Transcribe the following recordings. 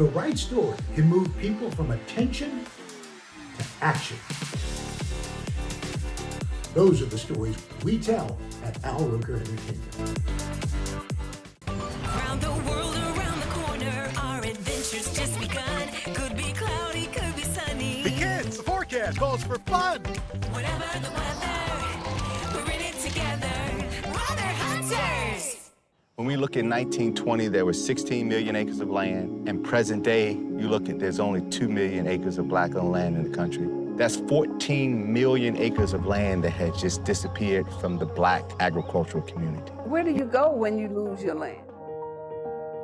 The right story can move people from attention to action. Those are the stories we tell at Al Roker Entertainment. Around the world, around the corner, our adventures just begun. Could be cloudy, could be sunny. The kids, the forecast calls for fun. Whatever the weather, we're in it together. Weather Hunters! When we look at 1920, there were 16 million acres of land. And present day, you look at, there's only 2 million acres of black-owned land in the country. That's 14 million acres of land that had just disappeared from the black agricultural community. Where do you go when you lose your land?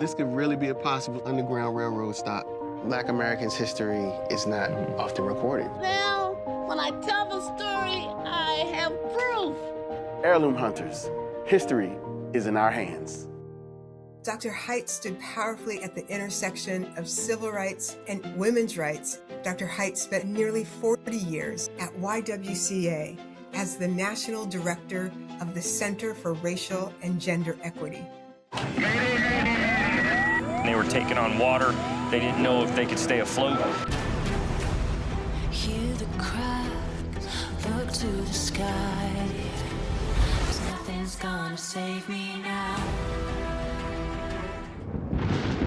This could really be a possible Underground Railroad stop. Black Americans' history is not often recorded. Now, when I tell the story, I have proof. Heirloom hunters, history is in our hands. Dr. Haidt stood powerfully at the intersection of civil rights and women's rights. Dr. Haidt spent nearly 40 years at YWCA as the National Director of the Center for Racial and Gender Equity. They were taking on water. They didn't know if they could stay afloat. Hear the crowds, look to the sky. 'Cause nothing's gonna save me now.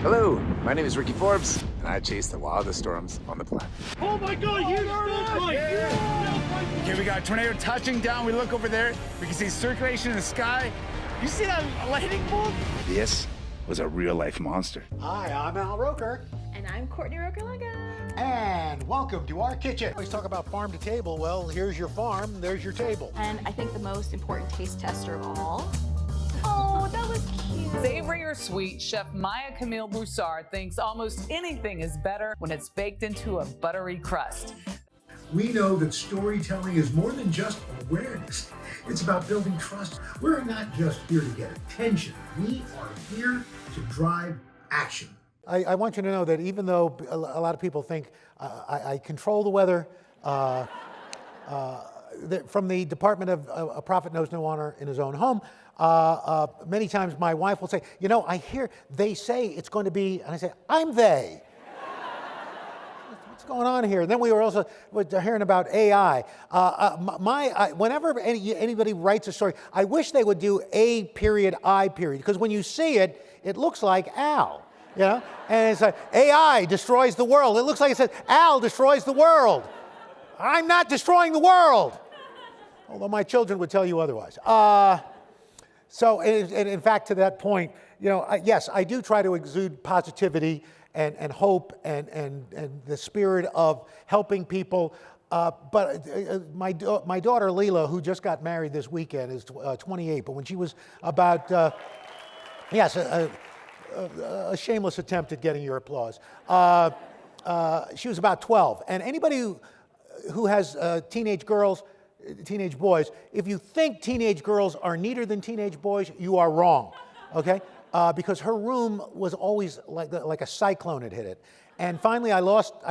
Hello, my name is Ricky Forbes, and I chase the wildest storms on the planet. Oh my God, you Okay, we got a tornado touching down. We look over there. We can see circulation in the sky. You see that lightning bolt? This was a real-life monster. Hi, I'm Al Roker. And I'm Courtney Roker-Laga. And welcome to our kitchen. Always talk about farm to table. Well, here's your farm, there's your table. And I think the most important taste tester of all. Oh, that was cute. Savory or sweet, Chef Maya Camille Broussard thinks almost anything is better when it's baked into a buttery crust. We know that storytelling is more than just awareness. It's about building trust. We're not just here to get attention. We are here to drive action. I want you to know that even though a lot of people think I control the weather, from the Department of A Prophet Knows No Honor in His Own Home, many times my wife will say, you know, I hear they say it's going to be, and I say, I'm they. What's going on here? And then we were also hearing about AI. Whenever anybody writes a story, I wish they would do A period, I period, because when you see it, it looks like Al. You know? And it's like, AI destroys the world. It looks like it says, Al destroys the world. I'm not destroying the world. Although my children would tell you otherwise. So, in fact, to that point, you know, yes, I do try to exude positivity and hope and the spirit of helping people. But my daughter, Leela, who just got married this weekend, is 28. But when she was about, yes, a shameless attempt at getting your applause. She was about 12. And anybody who has teenage girls, teenage boys, if you think teenage girls are neater than teenage boys, you are wrong, okay? Because her room was always like a cyclone had hit it. And finally I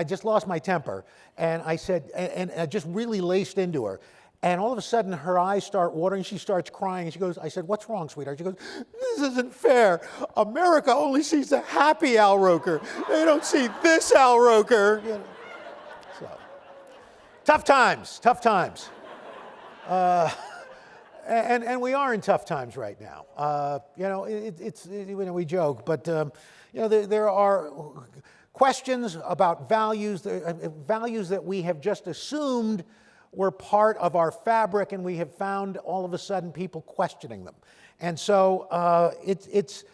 just lost my temper, and I said, and I just really laced into her. And all of a sudden her eyes start watering, she starts crying, and she goes, I said, what's wrong, sweetheart? She goes, this isn't fair. America only sees the happy Al Roker. They don't see this Al Roker. You know? So, tough times. And we are in tough times right now. You know, we joke, but you know, there are questions about values that we have just assumed were part of our fabric, and we have found all of a sudden people questioning them. And so it's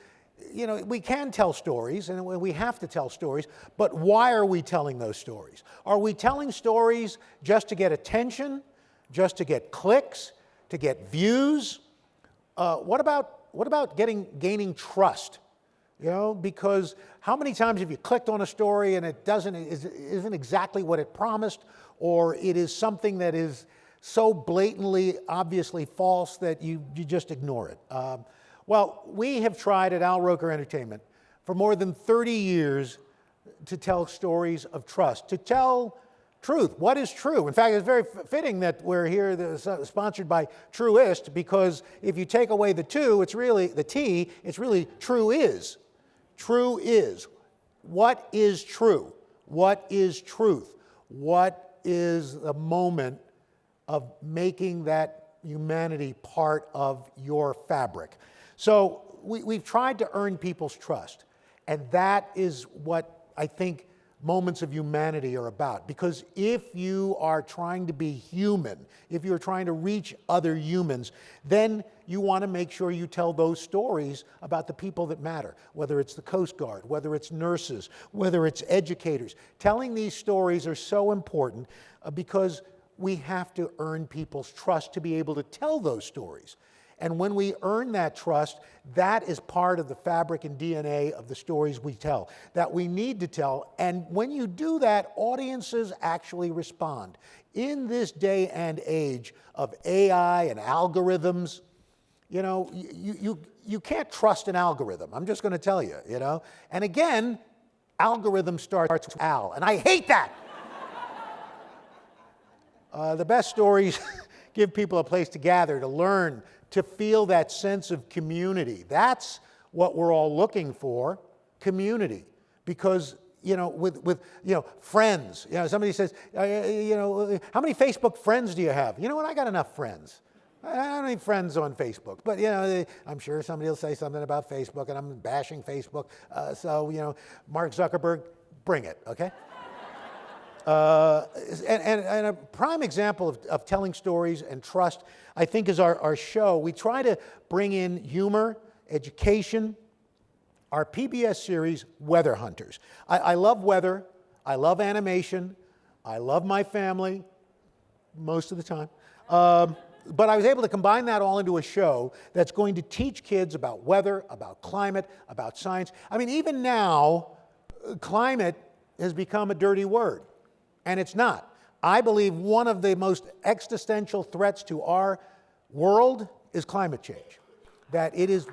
you know, we can tell stories, and we have to tell stories, but why are we telling those stories? Are we telling stories just to get attention? Just to get clicks, to get views? What about gaining trust? You know, because how many times have you clicked on a story and it isn't exactly what it promised, or it is something that is so blatantly, obviously false that you just ignore it? Well, we have tried at Al Roker Entertainment for more than 30 years to tell stories of trust, to tell truth. What is true? In fact, it's very fitting that we're here sponsored by Truist, because if you take away the two, it's really the T, it's really true is. True is. What is true? What is truth? What is the moment of making that humanity part of your fabric? So we've tried to earn people's trust, and that is what I think moments of humanity are about. Because if you are trying to be human, if you're trying to reach other humans, then you want to make sure you tell those stories about the people that matter, whether it's the Coast Guard, whether it's nurses, whether it's educators. Telling these stories are so important because we have to earn people's trust to be able to tell those stories. And when we earn that trust, that is part of the fabric and DNA of the stories we tell, that we need to tell. And when you do that, audiences actually respond. In this day and age of AI and algorithms, you know, you can't trust an algorithm. I'm just going to tell you, you know. And again, algorithm starts with Al, and I hate that. The best stories give people a place to gather, to learn, to feel that sense of community. That's what we're all looking for, community. Because, you know, with you know, friends, you know, somebody says, you know, how many Facebook friends do you have? You know what, I got enough friends. I don't need friends on Facebook. But, you know, I'm sure somebody will say something about Facebook, and I'm bashing Facebook. So, you know, Mark Zuckerberg, bring it, okay? And a prime example of telling stories and trust, I think, is our show. We try to bring in humor, education, our PBS series, Weather Hunters. I love weather, I love animation, I love my family, most of the time. But I was able to combine that all into a show that's going to teach kids about weather, about climate, about science. I mean, even now, climate has become a dirty word. And it's not. I believe one of the most existential threats to our world is climate change. That it is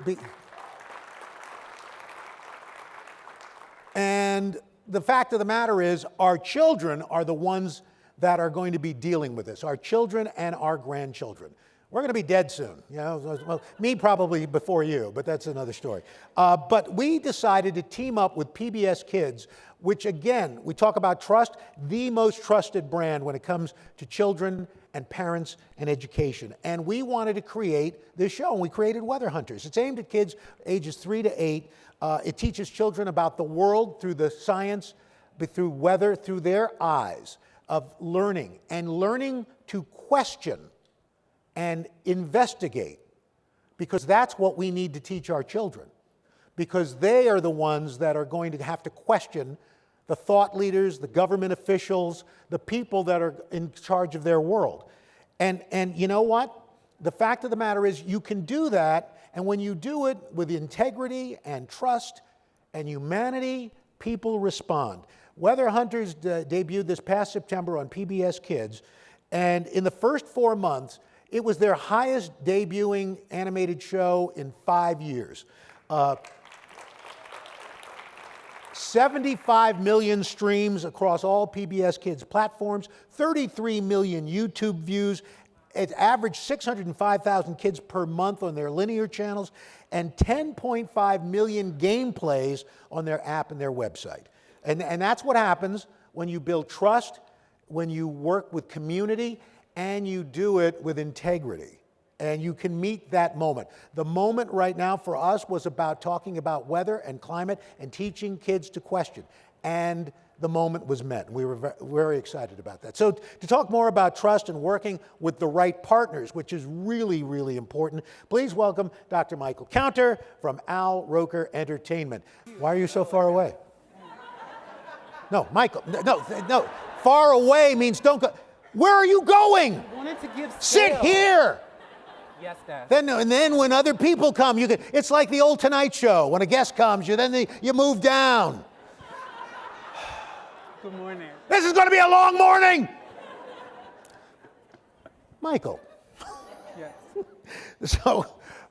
and the fact of the matter is, our children are the ones that are going to be dealing with this. Our children and our grandchildren. We're going to be dead soon. You know, well, me probably before you, but that's another story. But we decided to team up with PBS Kids, which, again, we talk about trust, the most trusted brand when it comes to children and parents and education. And we wanted to create this show, and we created Weather Hunters. It's aimed at kids ages 3 to 8. It teaches children about the world through the science, through weather, through their eyes of learning, and learning to question and investigate, because that's what we need to teach our children, because they are the ones that are going to have to question the thought leaders, the government officials, the people that are in charge of their world. And you know what? The fact of the matter is, you can do that, and when you do it with integrity and trust and humanity, people respond. Weather Hunters debuted this past September on PBS Kids, and in the first 4 months, it was their highest debuting animated show in 5 years. 75 million streams across all PBS Kids platforms, 33 million YouTube views. It averaged 605,000 kids per month on their linear channels, and 10.5 million gameplays on their app and their website. And that's what happens when you build trust, when you work with community, and you do it with integrity. And you can meet that moment. The moment right now for us was about talking about weather and climate and teaching kids to question. And the moment was met. We were very excited about that. So to talk more about trust and working with the right partners, which is really, really important, please welcome Dr. Michael Counter from Roker Entertainment. Why are you so far away? No, Michael, no. Far away means don't go. Where are you going? I wanted to give Sit here. Yes, Dad. Then when other people come, you can. It's like the old Tonight Show. When a guest comes, you move down. Good morning. This is going to be a long morning. Michael. Yes. So,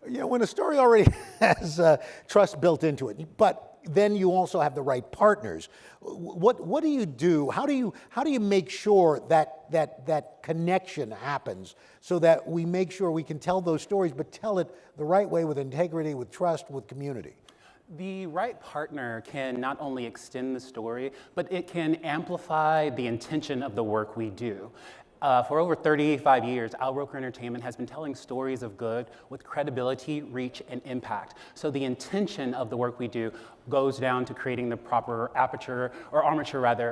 you know, when a story already has trust built into it, but then you also have the right partners. What do you do? How do you make sure that connection happens so that we make sure we can tell those stories, but tell it the right way with integrity, with trust, with community? The right partner can not only extend the story, but it can amplify the intention of the work we do. For over 35 years, Roker Entertainment has been telling stories of good with credibility, reach, and impact. So the intention of the work we do goes down to creating the proper armature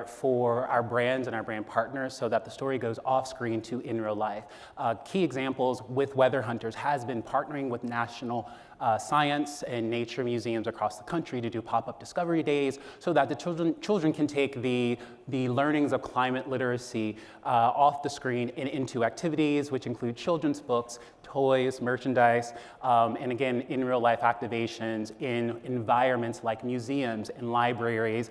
for our brands and our brand partners so that the story goes off screen to in real life. Key examples with Weather Hunters has been partnering with national science and nature museums across the country to do pop-up discovery days so that the children can take the learnings of climate literacy off the screen and into activities, which include children's books, toys, merchandise, and again, in real life activations in environments like museums and libraries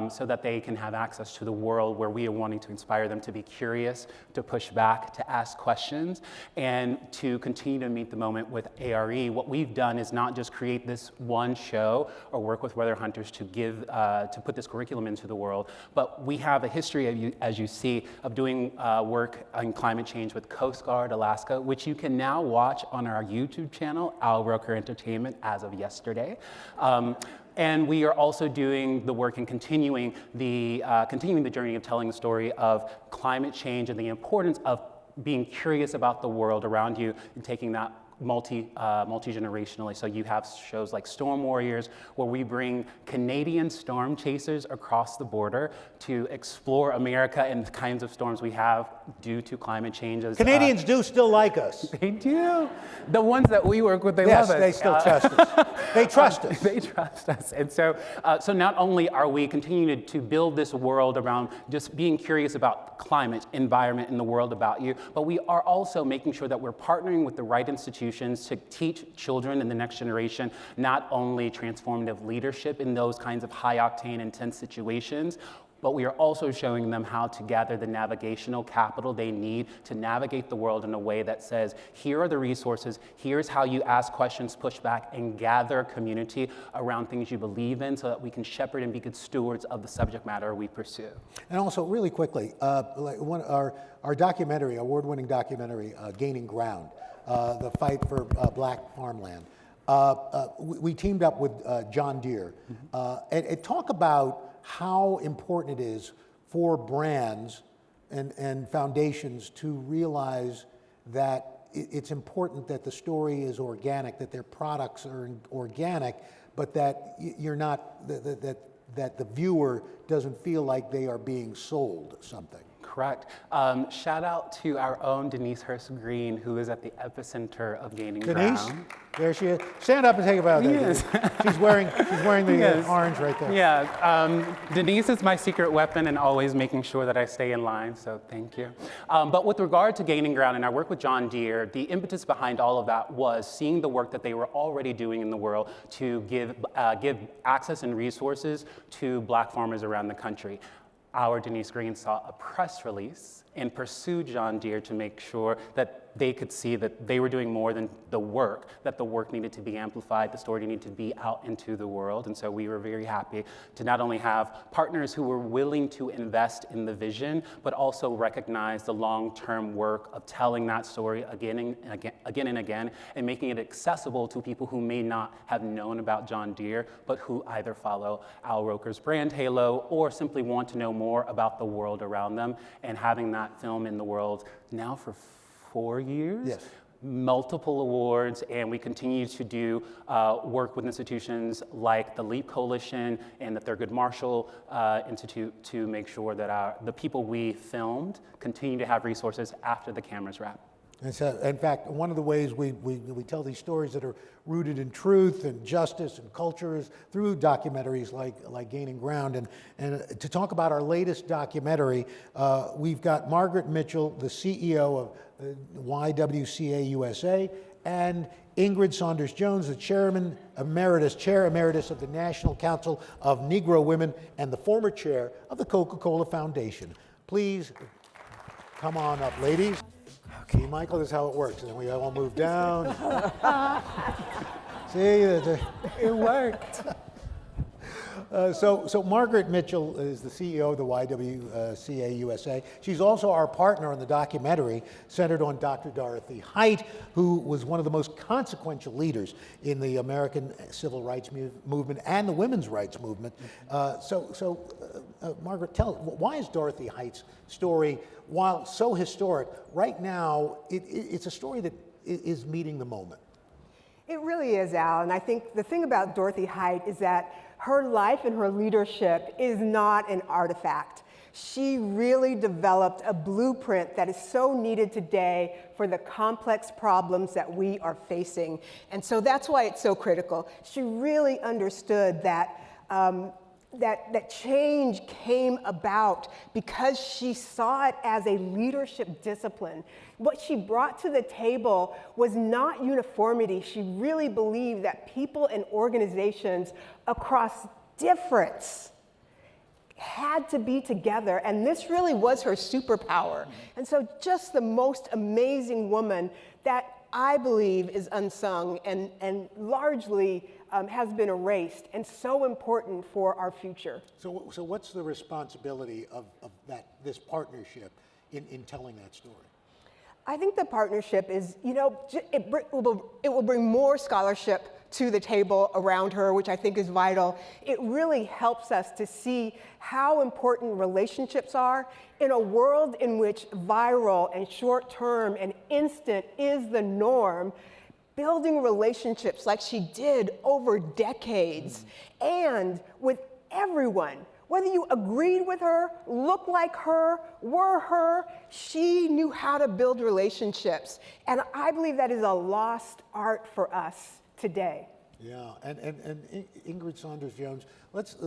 so that they can have access to the world where we are wanting to inspire them to be curious, to push back, to ask questions, and to continue to meet the moment with ARE. What we've done is not just create this one show or work with Weather Hunters to put this curriculum into the world, but we have a history, as you see, of doing work on climate change with Coast Guard Alaska, which you can now watch on our YouTube channel, Roker Entertainment, as of yesterday. And we are also doing the work and continuing the journey of telling the story of climate change and the importance of being curious about the world around you and taking that multi-generationally. So you have shows like Storm Warriors, where we bring Canadian storm chasers across the border to explore America and the kinds of storms we have due to climate changes. Canadians do still like us. They do. The ones that we work with, they yes, love us. They still trust us. They trust us. They trust us. And so, so not only are we continuing to build this world around just being curious about climate, environment, and the world about you, but we are also making sure that we're partnering with the right institutions to teach children in the next generation not only transformative leadership in those kinds of high-octane, intense situations, but we are also showing them how to gather the navigational capital they need to navigate the world in a way that says, here are the resources, here's how you ask questions, push back, and gather community around things you believe in so that we can shepherd and be good stewards of the subject matter we pursue. And also, really quickly, our documentary, award-winning documentary, Gaining Ground, the fight for black farmland. We teamed up with John Deere and talk about how important it is for brands and foundations to realize that it's important that the story is organic, that their products are organic, but that you're not, that the viewer doesn't feel like they are being sold something. Correct. Shout out to our own Denise Hurst-Green, who is at the epicenter of Gaining Denise, Ground. there she is. Stand up and take a bow. Yes. She's wearing the orange right there. Yeah, Denise is my secret weapon and always making sure that I stay in line, so thank you. But with regard to Gaining Ground and our work with John Deere, the impetus behind all of that was seeing the work that they were already doing in the world to give access and resources to black farmers around the country. Our Denise Green saw a press release and pursued John Deere to make sure that they could see that they were doing more than the work, that the work needed to be amplified, the story needed to be out into the world. And so we were very happy to not only have partners who were willing to invest in the vision, but also recognize the long-term work of telling that story again and again, and making it accessible to people who may not have known about John Deere, but who either follow Al Roker's brand halo or simply want to know more about the world around them, and having that film in the world now for 4 years. Yes. Multiple awards, and we continue to do work with institutions like the LEAP Coalition and the Thurgood Marshall Institute to make sure that the people we filmed continue to have resources after the cameras wrap. And so, in fact, one of the ways we tell these stories that are rooted in truth and justice and culture is through documentaries like Gaining Ground. And to talk about our latest documentary, we've got Margaret Mitchell, the CEO of YWCA USA, and Ingrid-Saunders Jones, the Chair Emeritus of the National Council of Negro Women and the former chair of the Coca-Cola Foundation. Please come on up, ladies. See, Michael, this is how it works. And then we all move down. See, it worked. So Margaret Mitchell is the CEO of the YWCA USA. She's also our partner on the documentary centered on Dr. Dorothy Height, who was one of the most consequential leaders in the American civil rights movement and the women's rights movement. Margaret, tell us, why is Dorothy Height's story, while so historic, right now it's a story that is meeting the moment? It really is, Al, and I think the thing about Dorothy Height is that her life and her leadership is not an artifact. She really developed a blueprint that is so needed today for the complex problems that we are facing. And so that's why it's so critical. She really understood that that change came about because she saw it as a leadership discipline. What she brought to the table was not uniformity. She really believed that people and organizations across difference had to be together, and this really was her superpower. And so just the most amazing woman that I believe is unsung and largely has been erased, and so important for our future. So what's the responsibility of this partnership in telling that story? I think the partnership is, it will bring more scholarship to the table around her, which I think is vital. It really helps us to see how important relationships are in a world in which viral and short-term and instant is the norm. Building relationships like she did over decades and with everyone. Whether you agreed with her, looked like her, were her, she knew how to build relationships. And I believe that is a lost art for us today. Yeah, and Ingrid-Saunders Jones, let's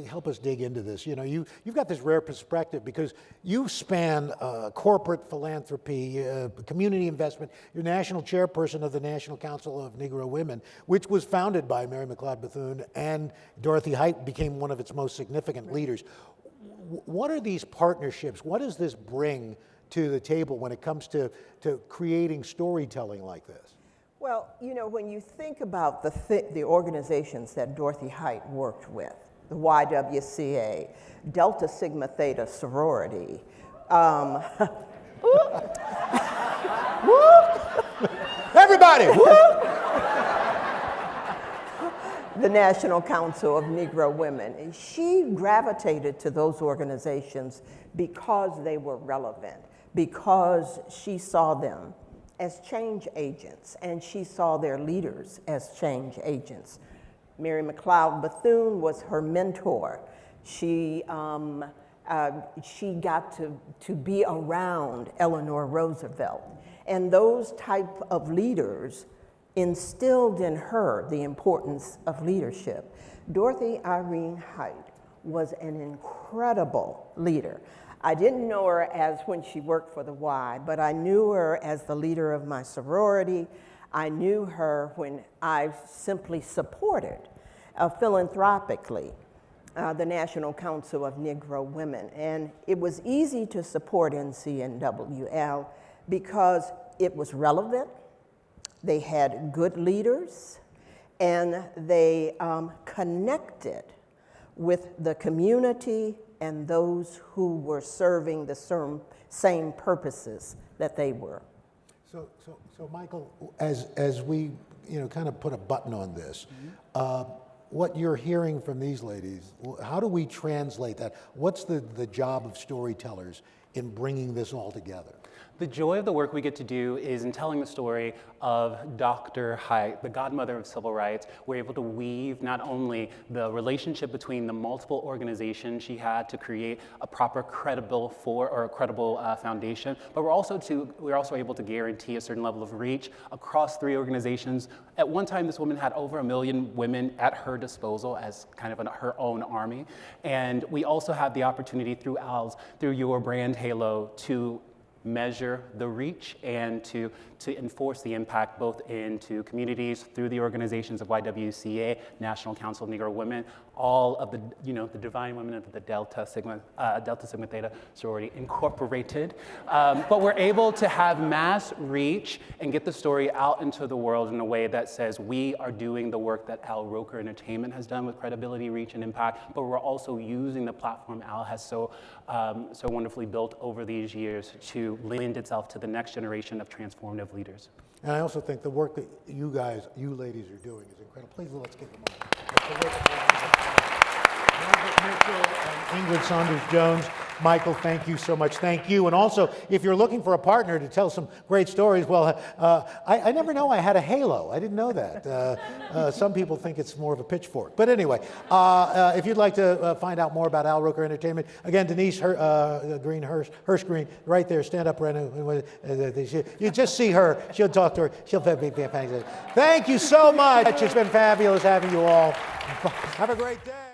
help us dig into this. You've got this rare perspective because you span corporate philanthropy, community investment. You're national chairperson of the National Council of Negro Women, which was founded by Mary McLeod Bethune, and Dorothy Height became one of its most significant leaders. What are these partnerships? What does this bring to the table when it comes to creating storytelling like this? Well, when you think about the organizations that Dorothy Height worked with, the YWCA, Delta Sigma Theta sorority, everybody, the National Council of Negro Women, she gravitated to those organizations because they were relevant, because she saw them as change agents, and she saw their leaders as change agents. Mary McLeod Bethune was her mentor. She got to be around Eleanor Roosevelt, and those type of leaders instilled in her the importance of leadership. Dorothy Irene Height was an incredible leader. I didn't know her as when she worked for the Y, but I knew her as the leader of my sorority. I knew her when I simply supported philanthropically the National Council of Negro Women. And it was easy to support NCNWL because it was relevant, they had good leaders, and they connected with the community and those who were serving the same purposes that they were. So Michael, as we kind of put a button on this, what you're hearing from these ladies, how do we translate that? What's the job of storytellers in bringing this all together? The joy of the work we get to do is in telling the story of Dr. Height, the godmother of civil rights. We're able to weave not only the relationship between the multiple organizations she had to create a proper credible foundation, but we're also able to guarantee a certain level of reach across 3 organizations. At one time, this woman had over 1 million women at her disposal as kind of her own army. And we also have the opportunity through your brand halo to measure the reach and to enforce the impact both into communities through the organizations of YWCA, National Council of Negro Women, all of the, the divine women of the Delta Sigma Theta sorority Incorporated. But we're able to have mass reach and get the story out into the world in a way that says we are doing the work that Al Roker Entertainment has done with credibility, reach, and impact, but we're also using the platform Al has so wonderfully built over these years to lend itself to the next generation of transformative leaders. And I also think the work that you ladies are doing is incredible. Please let's give them all. Ingrid-Saunders Jones. Michael, thank you so much. Thank you. And also, if you're looking for a partner to tell some great stories, well, I never know I had a halo. I didn't know that. Some people think it's more of a pitchfork. But anyway, if you'd like to find out more about Al Roker Entertainment, again, Denise Hirsch Green, right there, stand up, you just see her. She'll talk to her. She'll be fantastic. Thank you so much. It's been fabulous having you all. Have a great day.